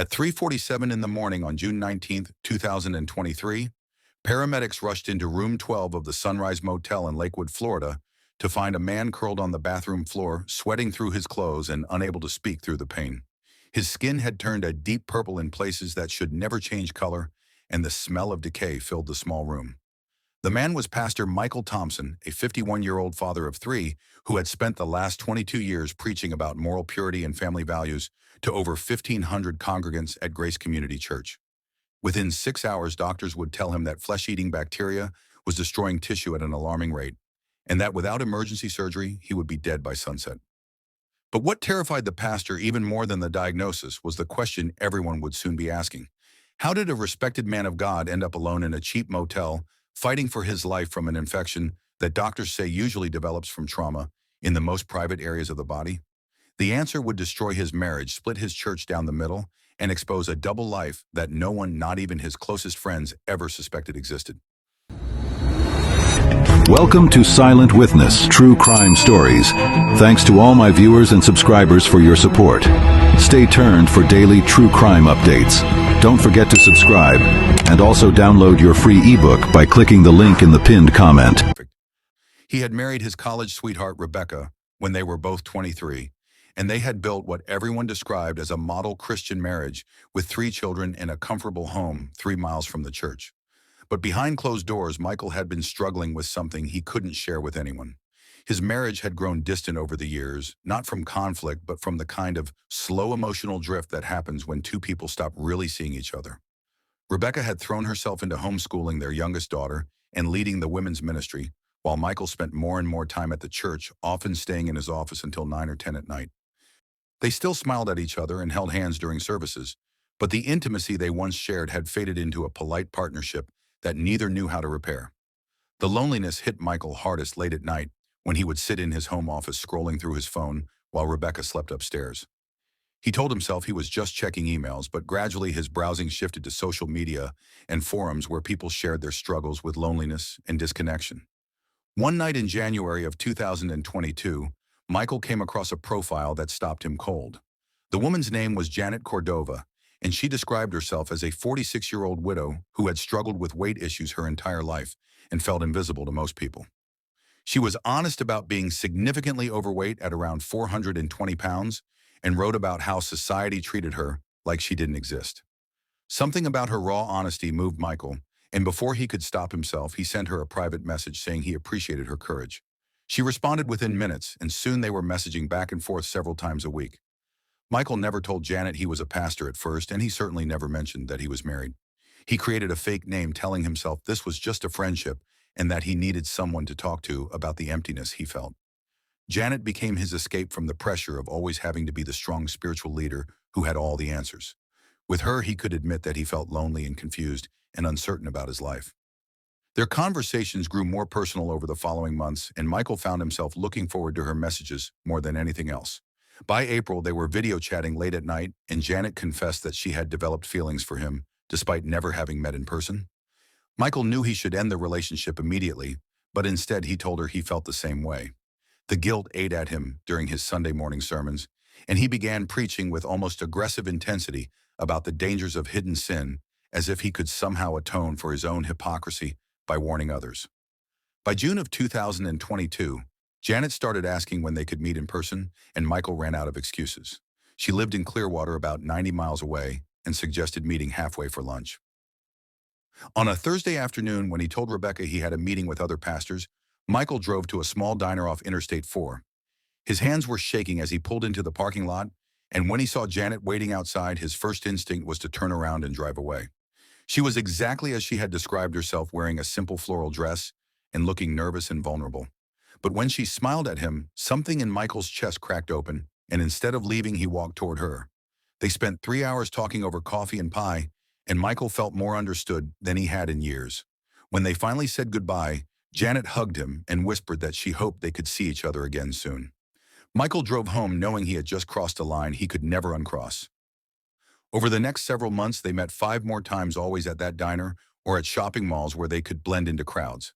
At 3:47 in the morning on June 19, 2023, paramedics rushed into room 12 of the Sunrise Motel in Lakewood, Florida, to find a man curled on the bathroom floor, sweating through his clothes and unable to speak through the pain. His skin had turned a deep purple in places that should never change color, and the smell of decay filled the small room. The man was Pastor Michael Thompson, a 51-year-old father of three who had spent the last 22 years preaching about moral purity and family values to over 1,500 congregants at Grace Community Church. Within 6 hours, doctors would tell him that flesh-eating bacteria was destroying tissue at an alarming rate, and that without emergency surgery, he would be dead by sunset. But what terrified the pastor even more than the diagnosis was the question everyone would soon be asking. How did a respected man of God end up alone in a cheap motel, fighting for his life from an infection that doctors say usually develops from trauma in the most private areas of the body? The answer would destroy his marriage, split his church down the middle, and expose a double life that no one, not even his closest friends, ever suspected existed. Welcome to Silent Witness True Crime Stories. Thanks to all my viewers and subscribers for your support. Stay tuned for daily true crime updates. Don't forget to subscribe and also download your free ebook by clicking the link in the pinned comment. He had married his college sweetheart, Rebecca, when they were both 23, and they had built what everyone described as a model Christian marriage with 3 children in a comfortable home 3 miles from the church. But behind closed doors, Michael had been struggling with something he couldn't share with anyone. His marriage had grown distant over the years, not from conflict, but from the kind of slow emotional drift that happens when 2 people stop really seeing each other. Rebecca had thrown herself into homeschooling their youngest daughter and leading the women's ministry, while Michael spent more and more time at the church, often staying in his office until 9 or 10 at night. They still smiled at each other and held hands during services, but the intimacy they once shared had faded into a polite partnership that neither knew how to repair. The loneliness hit Michael hardest late at night when he would sit in his home office scrolling through his phone while Rebecca slept upstairs. He told himself he was just checking emails, but gradually his browsing shifted to social media and forums where people shared their struggles with loneliness and disconnection. One night in January of 2022, Michael came across a profile that stopped him cold. The woman's name was Janet Cordova, and she described herself as a 46-year-old widow who had struggled with weight issues her entire life and felt invisible to most people. She was honest about being significantly overweight at around 420 pounds and wrote about how society treated her like she didn't exist. Something about her raw honesty moved Michael, and before he could stop himself, he sent her a private message saying he appreciated her courage. She responded within minutes, and soon they were messaging back and forth several times a week. Michael never told Janet he was a pastor at first, and he certainly never mentioned that he was married. He created a fake name telling himself this was just a friendship and that he needed someone to talk to about the emptiness he felt. Janet became his escape from the pressure of always having to be the strong spiritual leader who had all the answers. With her, he could admit that he felt lonely and confused and uncertain about his life. Their conversations grew more personal over the following months, and Michael found himself looking forward to her messages more than anything else. By April, they were video chatting late at night, and Janet confessed that she had developed feelings for him, despite never having met in person. Michael knew he should end the relationship immediately, but instead he told her he felt the same way. The guilt ate at him during his Sunday morning sermons, and he began preaching with almost aggressive intensity about the dangers of hidden sin, as if he could somehow atone for his own hypocrisy by warning others. By June of 2022, Janet started asking when they could meet in person, and Michael ran out of excuses. She lived in Clearwater, about 90 miles away, and suggested meeting halfway for lunch. On a Thursday afternoon, when he told Rebecca he had a meeting with other pastors, Michael drove to a small diner off Interstate 4. His hands were shaking as he pulled into the parking lot, and when he saw Janet waiting outside, his first instinct was to turn around and drive away. She was exactly as she had described herself, wearing a simple floral dress and looking nervous and vulnerable. But when she smiled at him, something in Michael's chest cracked open, and instead of leaving, he walked toward her. They spent 3 hours talking over coffee and pie, and Michael felt more understood than he had in years. When they finally said goodbye, Janet hugged him and whispered that she hoped they could see each other again soon. Michael drove home knowing he had just crossed a line he could never uncross. Over the next several months, they met 5 more times, always at that diner or at shopping malls where they could blend into crowds.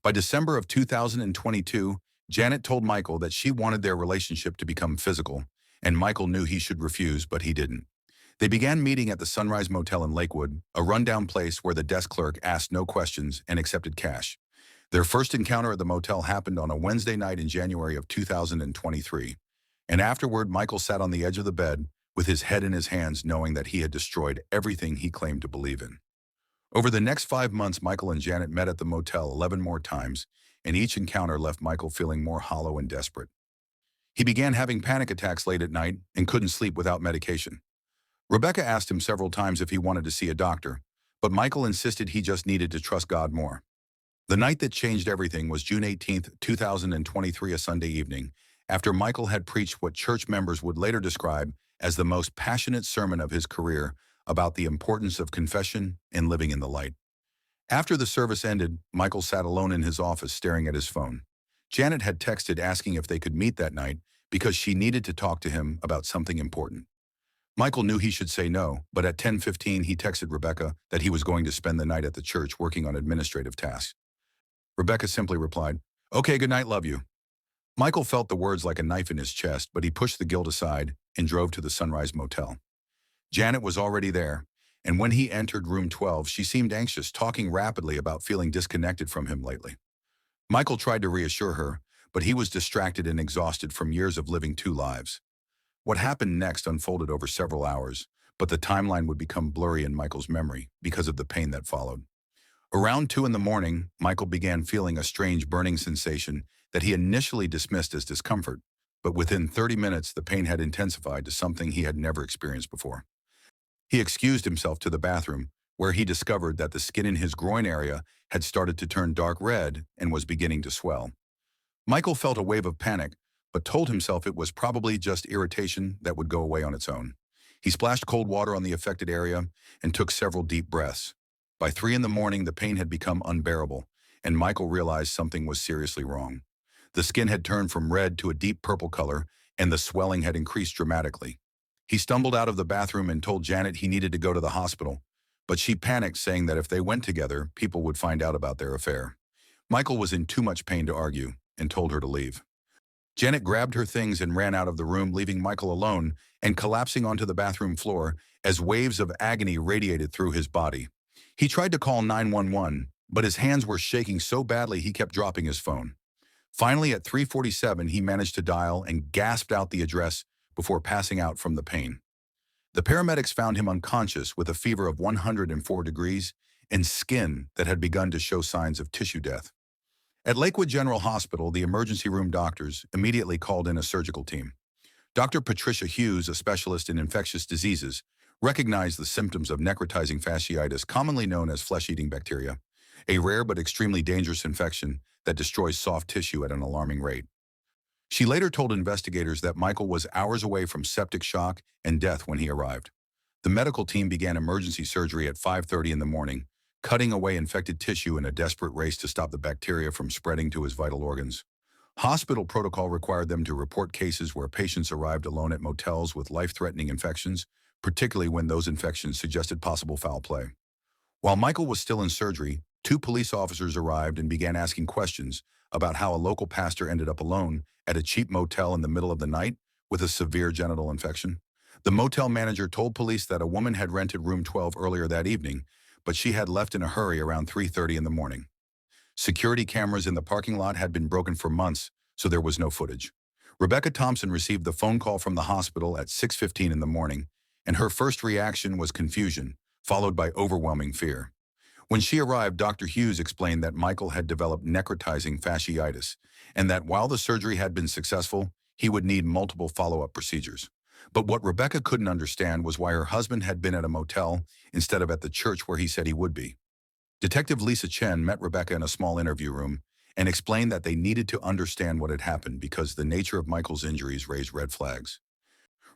By December of 2022, Janet told Michael that she wanted their relationship to become physical, and Michael knew he should refuse, but he didn't. They began meeting at the Sunrise Motel in Lakewood, a rundown place where the desk clerk asked no questions and accepted cash. Their first encounter at the motel happened on a Wednesday night in January of 2023. And afterward, Michael sat on the edge of the bed with his head in his hands, knowing that he had destroyed everything he claimed to believe in. Over the next 5 months, Michael and Janet met at the motel 11 more times, and each encounter left Michael feeling more hollow and desperate. He began having panic attacks late at night and couldn't sleep without medication. Rebecca asked him several times if he wanted to see a doctor, but Michael insisted he just needed to trust God more. The night that changed everything was June 18, 2023, a Sunday evening, after Michael had preached what church members would later describe as the most passionate sermon of his career about the importance of confession and living in the light. After the service ended, Michael sat alone in his office staring at his phone. Janet had texted asking if they could meet that night because she needed to talk to him about something important. Michael knew he should say no, but at 10:15 he texted Rebecca that he was going to spend the night at the church working on administrative tasks. Rebecca simply replied, "Okay, good night, love you." Michael felt the words like a knife in his chest, but he pushed the guilt aside and drove to the Sunrise Motel. Janet was already there, and when he entered room 12, she seemed anxious, talking rapidly about feeling disconnected from him lately. Michael tried to reassure her, but he was distracted and exhausted from years of living two lives. What happened next unfolded over several hours, but the timeline would become blurry in Michael's memory because of the pain that followed. Around 2 in the morning, Michael began feeling a strange burning sensation that he initially dismissed as discomfort, but within 30 minutes the pain had intensified to something he had never experienced before. He excused himself to the bathroom, where he discovered that the skin in his groin area had started to turn dark red and was beginning to swell. Michael felt a wave of panic, but told himself it was probably just irritation that would go away on its own. He splashed cold water on the affected area and took several deep breaths. By 3 in the morning, the pain had become unbearable, and Michael realized something was seriously wrong. The skin had turned from red to a deep purple color, and the swelling had increased dramatically. He stumbled out of the bathroom and told Janet he needed to go to the hospital, but she panicked, saying that if they went together, people would find out about their affair. Michael was in too much pain to argue and told her to leave. Janet grabbed her things and ran out of the room, leaving Michael alone and collapsing onto the bathroom floor as waves of agony radiated through his body. He tried to call 911, but his hands were shaking so badly he kept dropping his phone. Finally, at 3:47, he managed to dial and gasped out the address before passing out from the pain. The paramedics found him unconscious with a fever of 104 degrees and skin that had begun to show signs of tissue death. At Lakewood General Hospital, the emergency room doctors immediately called in a surgical team. Dr. Patricia Hughes, a specialist in infectious diseases, recognized the symptoms of necrotizing fasciitis, commonly known as flesh-eating bacteria, a rare but extremely dangerous infection that destroys soft tissue at an alarming rate. She later told investigators that Michael was hours away from septic shock and death when he arrived. The medical team began emergency surgery at 5:30 in the morning, cutting away infected tissue in a desperate race to stop the bacteria from spreading to his vital organs. Hospital protocol required them to report cases where patients arrived alone at motels with life-threatening infections, particularly when those infections suggested possible foul play. While Michael was still in surgery, 2 police officers arrived and began asking questions about how a local pastor ended up alone at a cheap motel in the middle of the night with a severe genital infection. The motel manager told police that a woman had rented room 12 earlier that evening, but she had left in a hurry around 3:30 in the morning. Security cameras in the parking lot had been broken for months, so there was no footage. Rebecca Thompson received the phone call from the hospital at 6:15 in the morning, and her first reaction was confusion, followed by overwhelming fear. When she arrived, Dr. Hughes explained that Michael had developed necrotizing fasciitis, and that while the surgery had been successful, he would need multiple follow-up procedures. But what Rebecca couldn't understand was why her husband had been at a motel instead of at the church where he said he would be. Detective Lisa Chen met Rebecca in a small interview room and explained that they needed to understand what had happened because the nature of Michael's injuries raised red flags.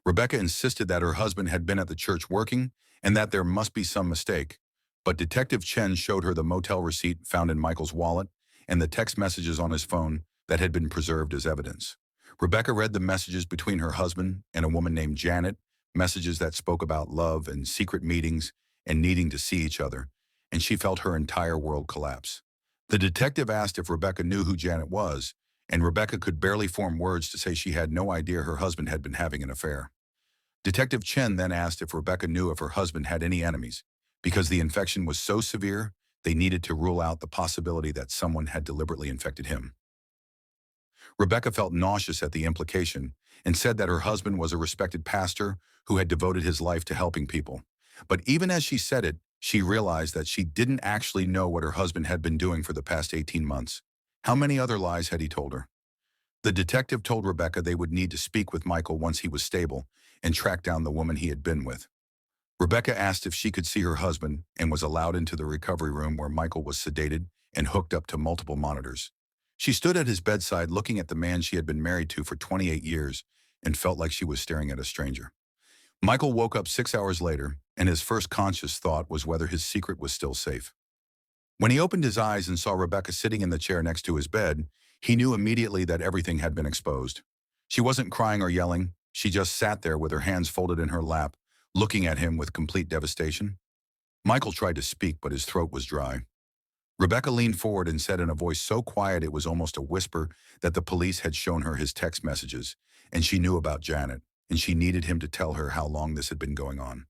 Rebecca insisted that her husband had been at the church working and that there must be some mistake, but Detective Chen showed her the motel receipt found in Michael's wallet and the text messages on his phone that had been preserved as evidence. Rebecca read the messages between her husband and a woman named Janet, messages that spoke about love and secret meetings and needing to see each other, and she felt her entire world collapse. The detective asked if Rebecca knew who Janet was, and Rebecca could barely form words to say she had no idea her husband had been having an affair. Detective Chen then asked if Rebecca knew if her husband had any enemies, because the infection was so severe, they needed to rule out the possibility that someone had deliberately infected him. Rebecca felt nauseous at the implication and said that her husband was a respected pastor who had devoted his life to helping people. But even as she said it, she realized that she didn't actually know what her husband had been doing for the past 18 months. How many other lies had he told her? The detective told Rebecca they would need to speak with Michael once he was stable and track down the woman he had been with. Rebecca asked if she could see her husband and was allowed into the recovery room where Michael was sedated and hooked up to multiple monitors. She stood at his bedside looking at the man she had been married to for 28 years and felt like she was staring at a stranger. Michael woke up 6 hours later, and his first conscious thought was whether his secret was still safe. When he opened his eyes and saw Rebecca sitting in the chair next to his bed, he knew immediately that everything had been exposed. She wasn't crying or yelling. She just sat there with her hands folded in her lap, looking at him with complete devastation. Michael tried to speak, but his throat was dry. Rebecca leaned forward and said in a voice so quiet it was almost a whisper that the police had shown her his text messages, and she knew about Janet, and she needed him to tell her how long this had been going on.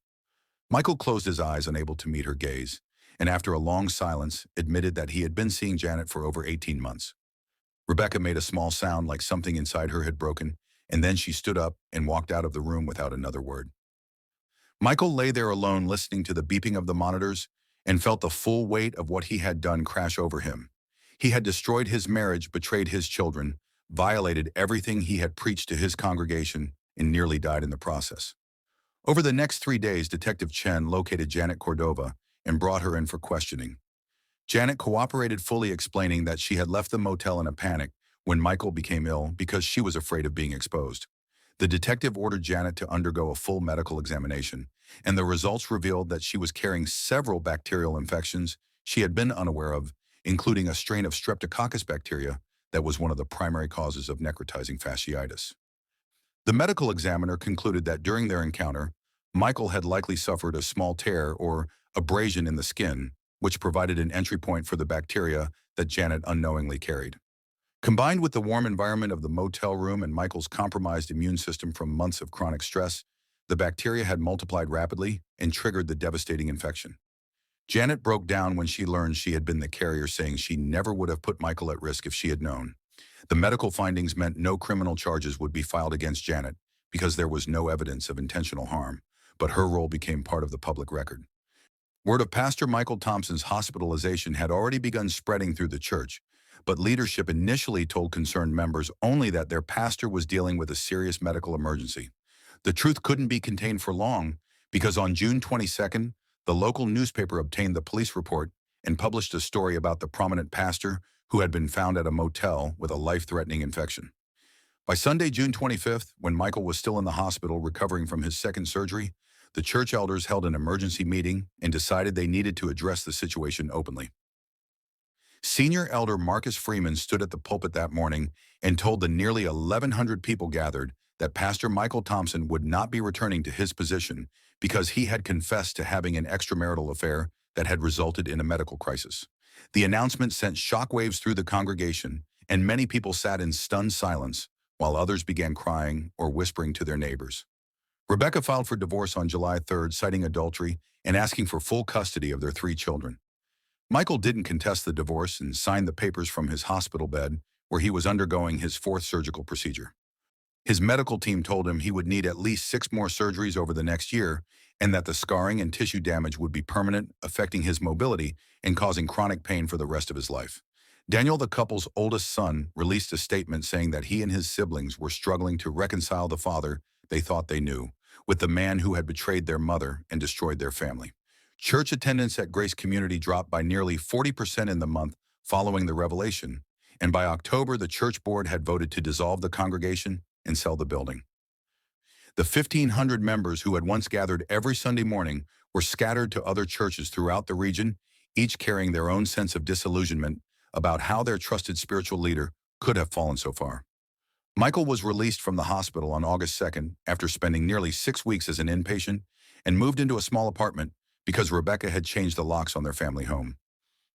Michael closed his eyes, unable to meet her gaze, and after a long silence, admitted that he had been seeing Janet for over 18 months. Rebecca made a small sound like something inside her had broken, and then she stood up and walked out of the room without another word. Michael lay there alone listening to the beeping of the monitors and felt the full weight of what he had done crash over him. He had destroyed his marriage, betrayed his children, violated everything he had preached to his congregation, and nearly died in the process. Over the next 3 days, Detective Chen located Janet Cordova and brought her in for questioning. Janet cooperated, fully explaining that she had left the motel in a panic when Michael became ill because she was afraid of being exposed. The detective ordered Janet to undergo a full medical examination, and the results revealed that she was carrying several bacterial infections she had been unaware of, including a strain of Streptococcus bacteria that was one of the primary causes of necrotizing fasciitis. The medical examiner concluded that during their encounter, Michael had likely suffered a small tear or abrasion in the skin, which provided an entry point for the bacteria that Janet unknowingly carried. Combined with the warm environment of the motel room and Michael's compromised immune system from months of chronic stress, the bacteria had multiplied rapidly and triggered the devastating infection. Janet broke down when she learned she had been the carrier, saying she never would have put Michael at risk if she had known. The medical findings meant no criminal charges would be filed against Janet because there was no evidence of intentional harm, but her role became part of the public record. Word of Pastor Michael Thompson's hospitalization had already begun spreading through the church, but leadership initially told concerned members only that their pastor was dealing with a serious medical emergency. The truth couldn't be contained for long, because on June 22nd, the local newspaper obtained the police report and published a story about the prominent pastor who had been found at a motel with a life-threatening infection. By Sunday, June 25th, when Michael was still in the hospital recovering from his second surgery, the church elders held an emergency meeting and decided they needed to address the situation openly. Senior Elder Marcus Freeman stood at the pulpit that morning and told the nearly 1,100 people gathered that Pastor Michael Thompson would not be returning to his position because he had confessed to having an extramarital affair that had resulted in a medical crisis. The announcement sent shockwaves through the congregation, and many people sat in stunned silence, while others began crying or whispering to their neighbors. Rebecca filed for divorce on July 3rd, citing adultery and asking for full custody of their 3 children. Michael didn't contest the divorce and signed the papers from his hospital bed, where he was undergoing his 4th surgical procedure. His medical team told him he would need at least 6 more surgeries over the next year, and that the scarring and tissue damage would be permanent, affecting his mobility and causing chronic pain for the rest of his life. Daniel, the couple's oldest son, released a statement saying that he and his siblings were struggling to reconcile the father they thought they knew with the man who had betrayed their mother and destroyed their family. Church attendance at Grace Community dropped by nearly 40% in the month following the revelation, and by October, the church board had voted to dissolve the congregation and sell the building. The 1,500 members who had once gathered every Sunday morning were scattered to other churches throughout the region, each carrying their own sense of disillusionment about how their trusted spiritual leader could have fallen so far. Michael was released from the hospital on August 2nd after spending nearly 6 weeks as an inpatient and moved into a small apartment because Rebecca had changed the locks on their family home.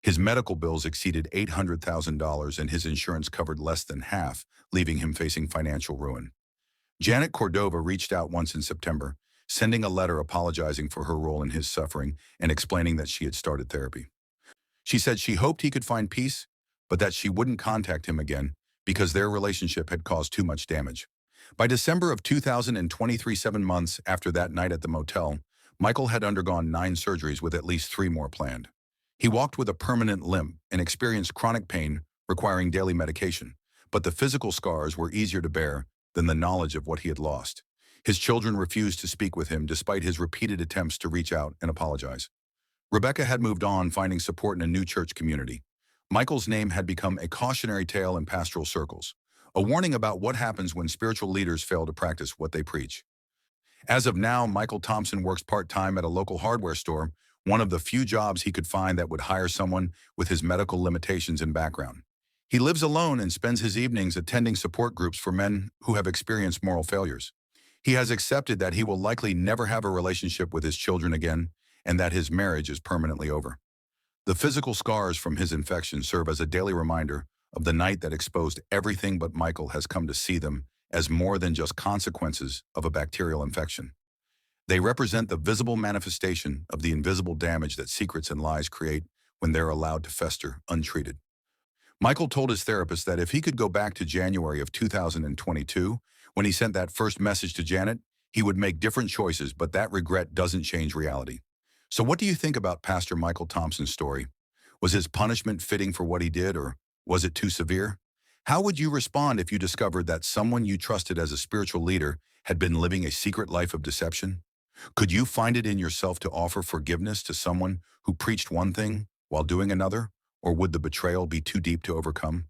His medical bills exceeded $800,000 and his insurance covered less than half, leaving him facing financial ruin. Janet Cordova reached out once in September, sending a letter apologizing for her role in his suffering and explaining that she had started therapy. She said she hoped he could find peace, but that she wouldn't contact him again because their relationship had caused too much damage. By December of 2023, 7 months after that night at the motel, Michael had undergone 9 surgeries with at least 3 more planned. He walked with a permanent limp and experienced chronic pain requiring daily medication, but the physical scars were easier to bear than the knowledge of what he had lost. His children refused to speak with him despite his repeated attempts to reach out and apologize. Rebecca had moved on, finding support in a new church community. Michael's name had become a cautionary tale in pastoral circles, a warning about what happens when spiritual leaders fail to practice what they preach. As of now, Michael Thompson works part-time at a local hardware store, one of the few jobs he could find that would hire someone with his medical limitations and background. He lives alone and spends his evenings attending support groups for men who have experienced moral failures. He has accepted that he will likely never have a relationship with his children again and that his marriage is permanently over. The physical scars from his infection serve as a daily reminder of the night that exposed everything, but Michael has come to see them as more than just consequences of a bacterial infection. They represent the visible manifestation of the invisible damage that secrets and lies create when they're allowed to fester untreated. Michael told his therapist that if he could go back to January of 2022, when he sent that first message to Janet, he would make different choices, but that regret doesn't change reality. So what do you think about Pastor Michael Thompson's story? Was his punishment fitting for what he did, or was it too severe? How would you respond if you discovered that someone you trusted as a spiritual leader had been living a secret life of deception? Could you find it in yourself to offer forgiveness to someone who preached one thing while doing another, or would the betrayal be too deep to overcome?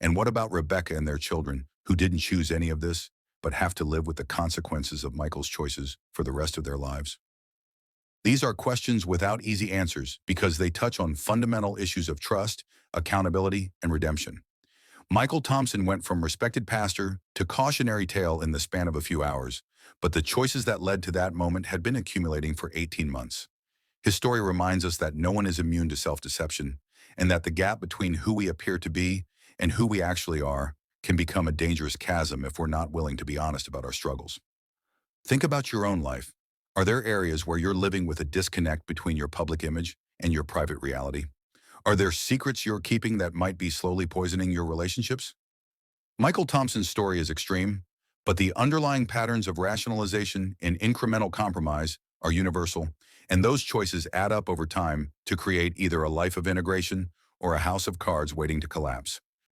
And what about Rebecca and their children, who didn't choose any of this, but have to live with the consequences of Michael's choices for the rest of their lives? These are questions without easy answers because they touch on fundamental issues of trust, accountability, and redemption. Michael Thompson went from respected pastor to cautionary tale in the span of a few hours, but the choices that led to that moment had been accumulating for 18 months. His story reminds us that no one is immune to self-deception, and that the gap between who we appear to be and who we actually are can become a dangerous chasm if we're not willing to be honest about our struggles. Think about your own life. Are there areas where you're living with a disconnect between your public image and your private reality? Are there secrets you're keeping that might be slowly poisoning your relationships? Michael Thompson's story is extreme, but the underlying patterns of rationalization and incremental compromise are universal, and those choices add up over time to create either a life of integration or a house of cards waiting to collapse.